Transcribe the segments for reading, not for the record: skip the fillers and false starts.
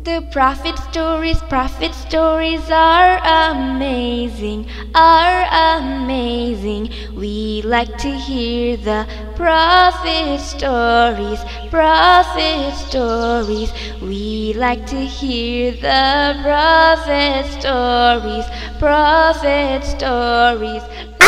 The prophet stories are amazing, are amazing. We like to hear the prophet stories, prophet stories. We like to hear the prophet stories, prophet stories.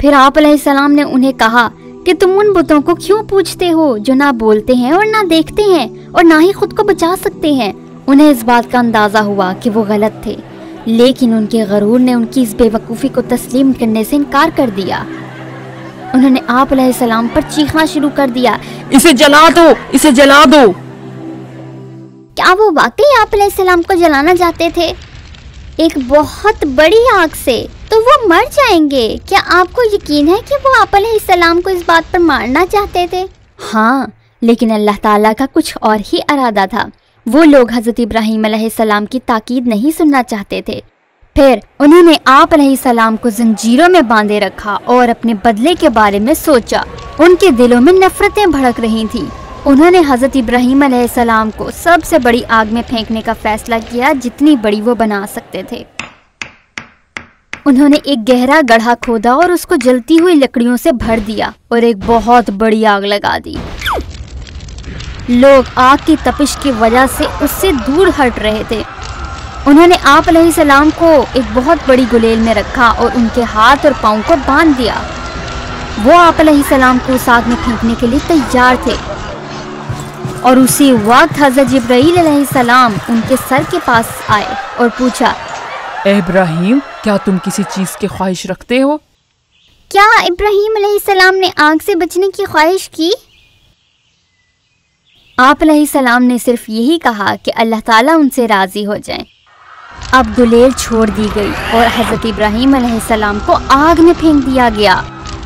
پھر آپ علیہ السلام نے انہیں کہا کہ تم ان بتوں کو کیوں پوجتے ہو جو نہ بولتے ہیں اور نہ دیکھتے ہیں اور نہ ہی خود کو بچا سکتے ہیں۔ انہیں اس بات کا اندازہ ہوا کہ وہ غلط تھے، لیکن ان کے غرور نے ان کی اس بے وقوفی کو تسلیم کرنے سے انکار کر دیا۔ انہوں نے آپ علیہ السلام پر چیخنا شروع کر دیا، اسے جلا دو، اسے جلا دو۔ کیا وہ واقعی آپ علیہ السلام کو جلانا چاہتے تھے؟ ایک بہت بڑی آگ سے تو وہ مر جائیں گے۔ کیا آپ کو یقین ہے کہ وہ آپ علیہ السلام کو اس بات پر مارنا چاہتے تھے؟ ہاں، لیکن اللہ تعالیٰ کا کچھ اور ہی ارادہ تھا۔ وہ لوگ حضرت ابراہیم علیہ السلام کی تاکید نہیں سننا چاہتے تھے۔ پھر انہوں نے آپ علیہ السلام کو زنجیروں میں باندھے رکھا اور اپنے بدلے کے بارے میں سوچا۔ ان کے دلوں میں نفرتیں بھڑک رہی تھیں۔ انہوں نے حضرت ابراہیم علیہ السلام کو سب سے بڑی آگ میں پھینکنے کا فیصلہ کیا جتنی بڑی وہ بنا سکتے تھے۔ انہوں نے ایک گہرا گڑھا کھودا اور اس کو جلتی ہوئی لکڑیوں سے بھر دیا اور ایک بہت بڑی آگ لگا دی۔ لوگ آگ کی تپش کی وجہ سے اس سے دور ہٹ رہے تھے۔ انہوں نے آپ علیہ السلام کو ایک بہت بڑی گلیل میں رکھا اور ان کے ہاتھ اور پاؤں کو باندھ دیا۔ وہ آپ علیہ السلام کو اس آگ میں پھینکنے کے لیے تیار تھے، اور اسی وقت حضرت جبرائیل علیہ السلام ان کے سر کے پاس آئے اور پوچھا، اے ابراہیم، کیا تم کسی چیز کی خواہش رکھتے ہو؟ کیا ابراہیم علیہ السلام نے آگ سے بچنے کی خواہش کی؟ آپ علیہ السلام نے صرف یہی کہا کہ اللہ تعالیٰ ان سے راضی ہو جائیں۔ اب گلیل چھوڑ دی گئی اور حضرت ابراہیم علیہ السلام کو آگ میں پھینک دیا گیا،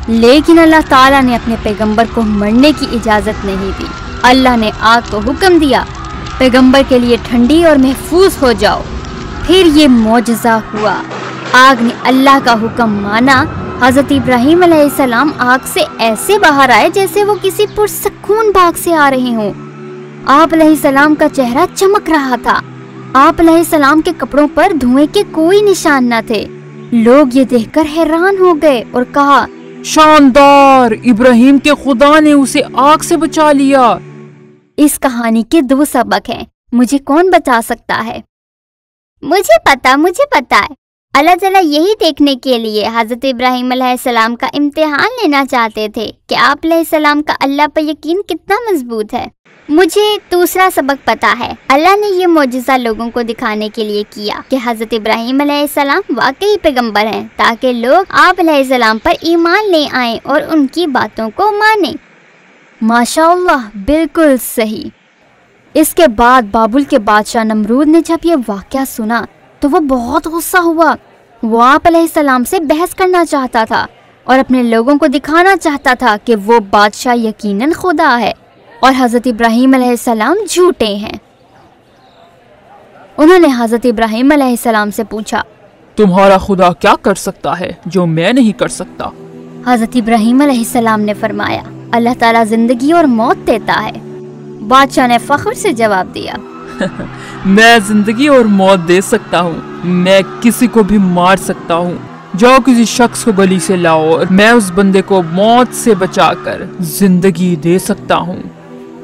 لیکن اللہ تعالیٰ نے اپنے پیغمبر کو مرنے کی اجازت نہیں دی۔ اللہ نے آگ کو حکم دیا، پیغمبر کے لیے ٹھنڈی اور محفوظ ہو جاؤ۔ پھر یہ معجزہ ہوا، آگ نے اللہ کا حکم مانا۔ حضرت ابراہیم علیہ السلام آگ سے ایسے باہر آئے جیسے وہ کسی پرسکون باغ سے آ رہے ہوں۔ آپ علیہ السلام کا چہرہ چمک رہا تھا۔ آپ علیہ السلام کے کپڑوں پر دھوئیں کے کوئی نشان نہ تھے۔ لوگ یہ دیکھ کر حیران ہو گئے اور کہا، شاندار! ابراہیم کے خدا نے اسے آگ سے بچا لیا۔ اس کہانی کے 2 سبق ہیں، مجھے کون بتا سکتا ہے؟ مجھے پتا ہے۔ اللہ تعالیٰ یہی دیکھنے کے لیے حضرت ابراہیم علیہ السلام کا امتحان لینا چاہتے تھے کہ آپ علیہ السلام کا اللہ پر یقین کتنا مضبوط ہے۔ مجھے دوسرا سبق پتا ہے، اللہ نے یہ معجزہ لوگوں کو دکھانے کے لیے کیا کہ حضرت ابراہیم علیہ السلام واقعی پیغمبر ہیں، تاکہ لوگ آپ علیہ السلام پر ایمان لے آئیں اور ان کی باتوں کو مانیں۔ ماشاءاللہ، بالکل صحیح۔ اس کے بعد بابل کے بادشاہ نمرود نے جب یہ واقعہ سنا تو وہ بہت غصہ ہوا۔ وہ آپ علیہ السلام سے بحث کرنا چاہتا تھا اور اپنے لوگوں کو دکھانا چاہتا تھا کہ وہ بادشاہ یقیناً خدا ہے اور حضرت ابراہیم علیہ السلام جھوٹے ہیں۔ انہوں نے حضرت ابراہیم علیہ السلام سے پوچھا، تمہارا خدا کیا کر سکتا ہے جو میں نہیں کر سکتا؟ حضرت ابراہیم علیہ السلام نے فرمایا، اللہ تعالیٰ زندگی اور موت دیتا ہے۔ بادشاہ نے فخر سے جواب دیا، میں زندگی اور موت دے سکتا ہوں، میں کسی کو بھی مار سکتا ہوں۔ جاؤ کسی شخص کو گلی سے لاؤ اور میں اس بندے کو موت سے بچا کر زندگی دے سکتا ہوں۔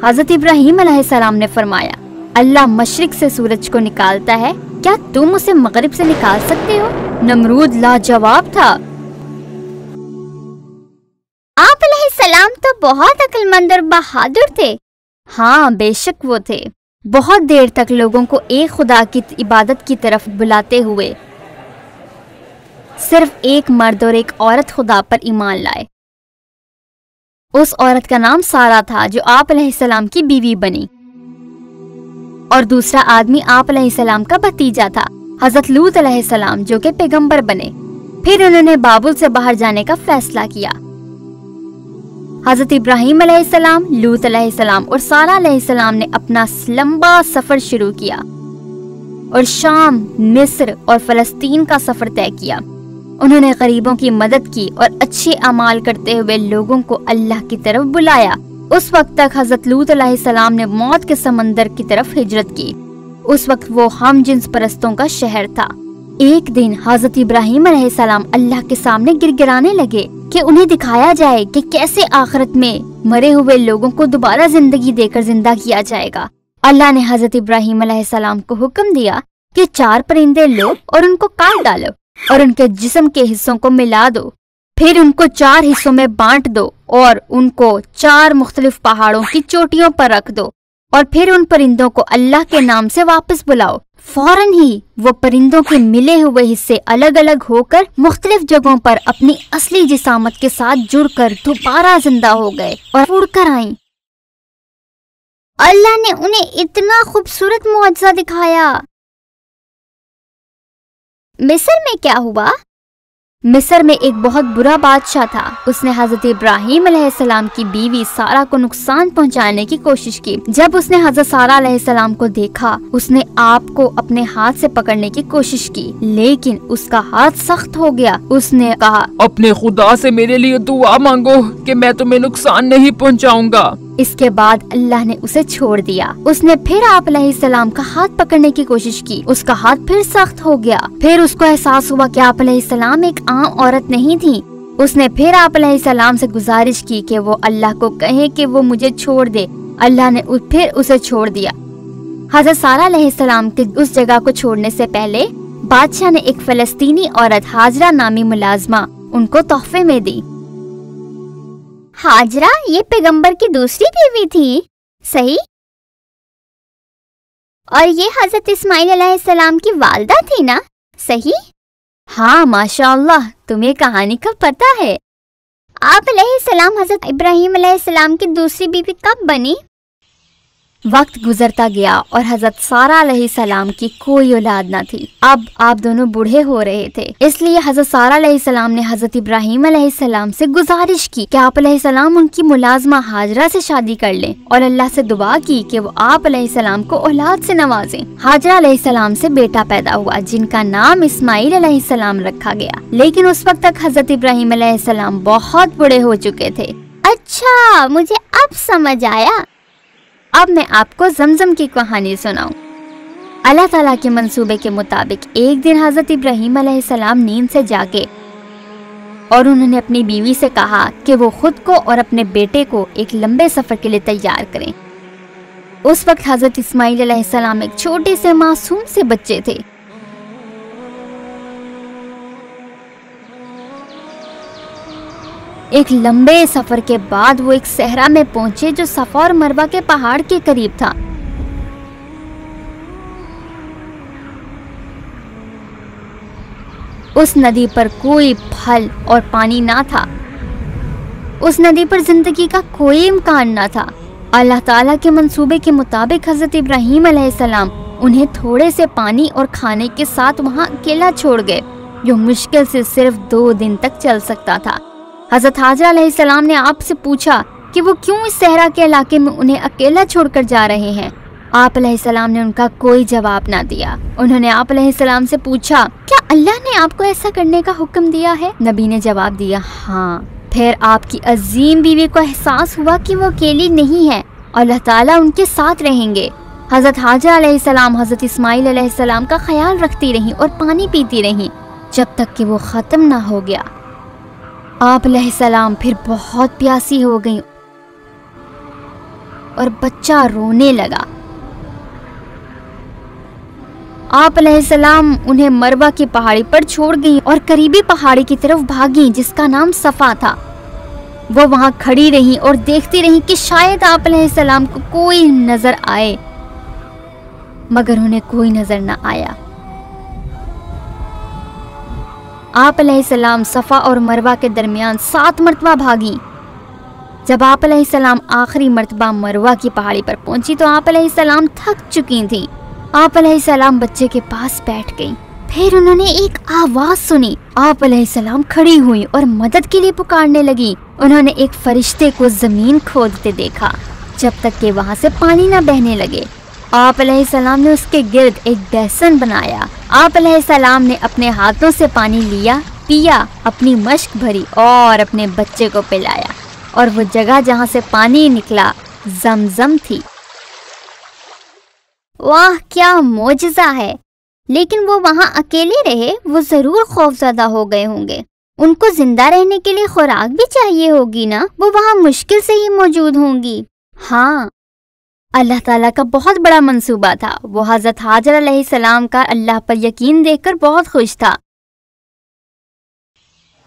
حضرت ابراہیم علیہ السلام نے فرمایا، اللہ مشرق سے سورج کو نکالتا ہے، کیا تم اسے مغرب سے نکال سکتے ہو؟ نمرود لاجواب تھا۔ آپ علیہ السلام تو بہت عقل مند اور بہادر تھے۔ ہاں، بے شک وہ تھے۔ بہت دیر تک لوگوں کو ایک خدا کی عبادت کی طرف بلاتے ہوئے صرف ایک مرد اور ایک عورت خدا پر ایمان لائے۔ اس عورت کا نام سارہ تھا جو آپ علیہ السلام کی بیوی بنی، اور دوسرا آدمی آپ علیہ السلام کا بھتیجا تھا، حضرت لوط علیہ السلام، جو کہ پیغمبر بنے۔ پھر انہوں نے بابل سے باہر جانے کا فیصلہ کیا۔ حضرت ابراہیم علیہ السلام، لوط علیہ السلام اور سارہ علیہ السلام نے اپنا لمبا سفر شروع کیا اور شام، مصر اور فلسطین کا سفر طے کیا۔ انہوں نے غریبوں کی مدد کی اور اچھے اعمال کرتے ہوئے لوگوں کو اللہ کی طرف بلایا۔ اس وقت تک حضرت لوط علیہ السلام نے موت کے سمندر کی طرف ہجرت کی۔ اس وقت وہ ہم جنس پرستوں کا شہر تھا۔ ایک دن حضرت ابراہیم علیہ السلام اللہ کے سامنے گڑگڑانے لگے کہ انہیں دکھایا جائے کہ کیسے آخرت میں مرے ہوئے لوگوں کو دوبارہ زندگی دے کر زندہ کیا جائے گا۔ اللہ نے حضرت ابراہیم علیہ السلام کو حکم دیا کہ 4 پرندے لو اور ان کو کاٹ ڈالو اور ان کے جسم کے حصوں کو ملا دو، پھر ان کو 4 حصوں میں بانٹ دو اور ان کو 4 مختلف پہاڑوں کی چوٹیوں پر رکھ دو، اور پھر ان پرندوں کو اللہ کے نام سے واپس بلاؤ۔ فوراً ہی وہ پرندوں کے ملے ہوئے حصے الگ الگ ہو کر مختلف جگہوں پر اپنی اصلی جسامت کے ساتھ جڑ کر دوبارہ زندہ ہو گئے اور اڑ کر آئیں۔ اللہ نے انہیں اتنا خوبصورت معجزہ دکھایا۔ مصر میں کیا ہوا؟ مصر میں ایک بہت برا بادشاہ تھا۔ اس نے حضرت ابراہیم علیہ السلام کی بیوی سارہ کو نقصان پہنچانے کی کوشش کی۔ جب اس نے حضرت سارہ علیہ السلام کو دیکھا، اس نے آپ کو اپنے ہاتھ سے پکڑنے کی کوشش کی، لیکن اس کا ہاتھ سخت ہو گیا۔ اس نے کہا، اپنے خدا سے میرے لیے دعا مانگو کہ میں تمہیں نقصان نہیں پہنچاؤں گا۔ اس کے بعد اللہ نے اسے چھوڑ دیا۔ اس نے پھر آپ علیہ السلام کا ہاتھ پکڑنے کی کوشش کی، اس کا ہاتھ پھر سخت ہو گیا۔ پھر اس کو احساس ہوا کہ آپ علیہ السلام ایک عام عورت نہیں تھی۔ اس نے پھر آپ علیہ السلام سے گزارش کی کہ وہ اللہ کو کہے کہ وہ مجھے چھوڑ دے۔ اللہ نے پھر اسے چھوڑ دیا۔ حضرت سارہ علیہ السلام کے اس جگہ کو چھوڑنے سے پہلے بادشاہ نے ایک فلسطینی عورت ہاجرہ نامی ملازمہ ان کو تحفے میں دی۔ ہاجرہ یہ پیغمبر کی دوسری بیوی تھی، صحیح؟ اور یہ حضرت اسماعیل علیہ السلام کی والدہ تھی نا، صحیح؟ ہاں ماشاءاللہ، تمہیں کہانی کا پتہ ہے۔ آپ علیہ السلام حضرت ابراہیم علیہ السلام کی دوسری بیوی کب بنی؟ وقت گزرتا گیا اور حضرت سارہ علیہ السلام کی کوئی اولاد نہ تھی۔ اب آپ دونوں بوڑھے ہو رہے تھے، اس لیے حضرت سارہ علیہ السلام نے حضرت ابراہیم علیہ السلام سے گزارش کی کہ آپ علیہ السلام ان کی ملازمہ ہاجرہ سے شادی کر لیں، اور اللہ سے دعا کی کہ وہ آپ علیہ السلام کو اولاد سے نوازیں۔ ہاجرہ علیہ السلام سے بیٹا پیدا ہوا جن کا نام اسماعیل علیہ السلام رکھا گیا، لیکن اس وقت تک حضرت ابراہیم علیہ السلام بہت بڑے ہو چکے تھے۔ اچھا، مجھے اب سمجھ آیا۔ اب میں آپ کو زمزم کی کہانی سناؤں۔ اللہ تعالیٰ کے منصوبے کے مطابق ایک دن حضرت ابراہیم علیہ السلام نیند سے جاگے اور انہوں نے اپنی بیوی سے کہا کہ وہ خود کو اور اپنے بیٹے کو ایک لمبے سفر کے لیے تیار کریں۔ اس وقت حضرت اسماعیل علیہ السلام ایک چھوٹے سے معصوم سے بچے تھے۔ ایک لمبے سفر کے بعد وہ ایک صحرا میں پہنچے جو صفا اور مروہ کے پہاڑ کے قریب تھا۔ اس ندی پر کوئی پھل اور پانی نہ تھا، اس ندی پر زندگی کا کوئی امکان نہ تھا۔ اللہ تعالیٰ کے منصوبے کے مطابق حضرت ابراہیم علیہ السلام انہیں تھوڑے سے پانی اور کھانے کے ساتھ وہاں اکیلا چھوڑ گئے، جو مشکل سے صرف 2 دن تک چل سکتا تھا۔ حضرت حاجرہ علیہ السلام نے آپ سے پوچھا کہ وہ کیوں اس صحرا کے علاقے میں انہیں اکیلا چھوڑ کر جا رہے ہیں۔ آپ علیہ السلام نے ان کا کوئی جواب نہ دیا۔ انہوں نے آپ علیہ السلام سے پوچھا، کیا اللہ نے آپ کو ایسا کرنے کا حکم دیا ہے؟ نبی نے جواب دیا، ہاں۔ پھر آپ کی عظیم بیوی کو احساس ہوا کہ وہ اکیلی نہیں ہے، اللہ تعالیٰ ان کے ساتھ رہیں گے۔ حضرت حاجرہ علیہ السلام حضرت اسماعیل علیہ السلام کا خیال رکھتی رہیں اور پانی پیتی رہیں جب تک کہ وہ ختم نہ ہو گیا۔ آپ علیہ السلام پھر بہت پیاسی ہو گئیں اور بچہ رونے لگا۔ آپ علیہ السلام انہیں مروہ کی پہاڑی پر چھوڑ گئیں اور قریبی پہاڑی کی طرف بھاگیں جس کا نام صفا تھا۔ وہ وہاں کھڑی رہیں اور دیکھتی رہیں کہ شاید آپ علیہ السلام کو کوئی نظر آئے، مگر انہیں کوئی نظر نہ آیا۔ آپ علیہ السلام صفا اور مروہ کے درمیان 7 مرتبہ بھاگیں۔ جب آپ علیہ السلام آخری مرتبہ مروہ کی پہاڑی پر پہنچی تو آپ علیہ السلام تھک چکی تھیں۔ آپ علیہ السلام بچے کے پاس بیٹھ گئیں۔ پھر انہوں نے ایک آواز سنی۔ آپ علیہ السلام کھڑی ہوئی اور مدد کے لیے پکارنے لگی۔ انہوں نے ایک فرشتے کو زمین کھودتے دیکھا جب تک کہ وہاں سے پانی نہ بہنے لگے۔ آپ علیہ السلام نے اس کے گرد ایک بیسن بنایا۔ آپ علیہ السلام نے اپنے ہاتھوں سے پانی لیا، پیا، اپنی مشک بھری اور اپنے بچے کو پلایا، اور وہ جگہ جہاں سے پانی نکلا زمزم تھی۔ واہ، کیا معجزہ ہے! لیکن وہ وہاں اکیلے رہے، وہ ضرور خوفزدہ ہو گئے ہوں گے۔ ان کو زندہ رہنے کے لیے خوراک بھی چاہیے ہوگی نا، وہ وہاں مشکل سے ہی موجود ہوں گی۔ ہاں، اللہ تعالیٰ کا بہت بڑا منصوبہ تھا۔ وہ حضرت حاجر علیہ السلام کا اللہ پر یقین دیکھ کر بہت خوش تھا۔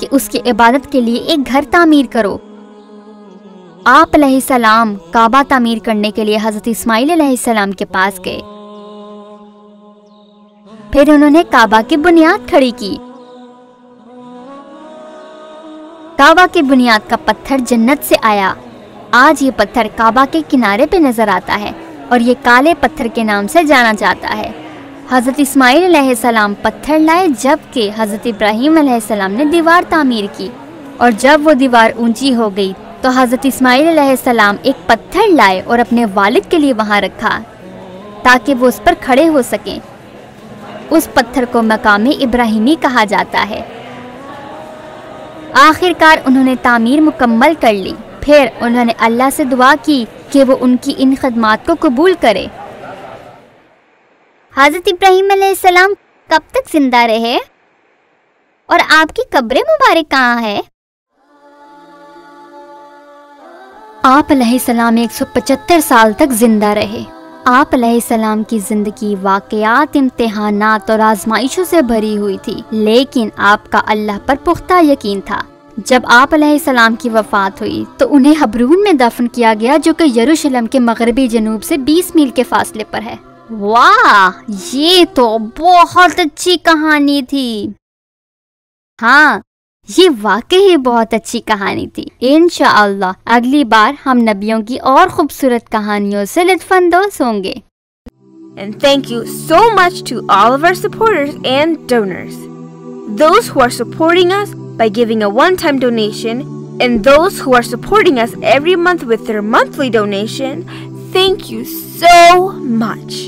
کہ اس کی عبادت کے لیے ایک گھر تعمیر کرو۔ آپ علیہ السلام کعبہ تعمیر کرنے کے لیے حضرت اسماعیل علیہ السلام کے پاس گئے۔ پھر انہوں نے کعبہ کی بنیاد کھڑی کی۔ کعبہ کی بنیاد کا پتھر جنت سے آیا۔ آج یہ پتھر کعبہ کے کنارے پہ نظر آتا ہے اور یہ کالے پتھر کے نام سے جانا جاتا ہے۔ حضرت اسماعیل علیہ السلام پتھر لائے جبکہ حضرت ابراہیم علیہ السلام نے دیوار تعمیر کی، اور جب وہ دیوار اونچی ہو گئی تو حضرت اسماعیل علیہ السلام ایک پتھر لائے اور اپنے والد کے لیے وہاں رکھا تاکہ وہ اس پر کھڑے ہو سکیں۔ اس پتھر کو مقام ابراہیمی کہا جاتا ہے۔ آخر کار انہوں نے تعمیر مکمل کر لی۔ پھر انہوں نے اللہ سے دعا کی کہ وہ ان کی ان خدمات کو قبول کرے۔ حضرت ابراہیم علیہ السلام کب تک زندہ رہے اور آپ کی قبر مبارک کہاں ہے؟ آپ علیہ السلام 175 سال تک زندہ رہے۔ آپ علیہ السلام کی زندگی واقعات، امتحانات اور آزمائشوں سے بھری ہوئی تھی، لیکن آپ کا اللہ پر پختہ یقین تھا۔ جب آپ علیہ السلام کی وفات ہوئی تو انہیں حبرون میں دفن کیا گیا، جو کہ یروشلم کے مغربی جنوب سے 20 میل کے فاصلے پر ہے۔ واہ، یہ تو بہت اچھی کہانی تھی۔ ہاں، یہ واقعی بہت اچھی کہانی تھی۔ انشاءاللہ اگلی بار ہم نبیوں کی اور خوبصورت کہانیوں سے لطف اندوز ہوں گے۔ And thank you so much to all of our supporters and donors. Those who are supporting us by giving a one-time donation, and those who are supporting us every month with their monthly donation, thank you so much.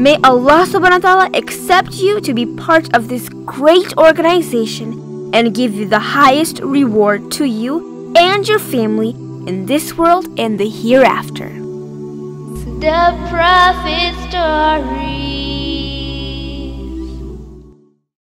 May Allah subhanahu wa ta'ala accept you to be part of this great organization and give you the highest reward to you and your family in this world and the hereafter. The Prophet Story.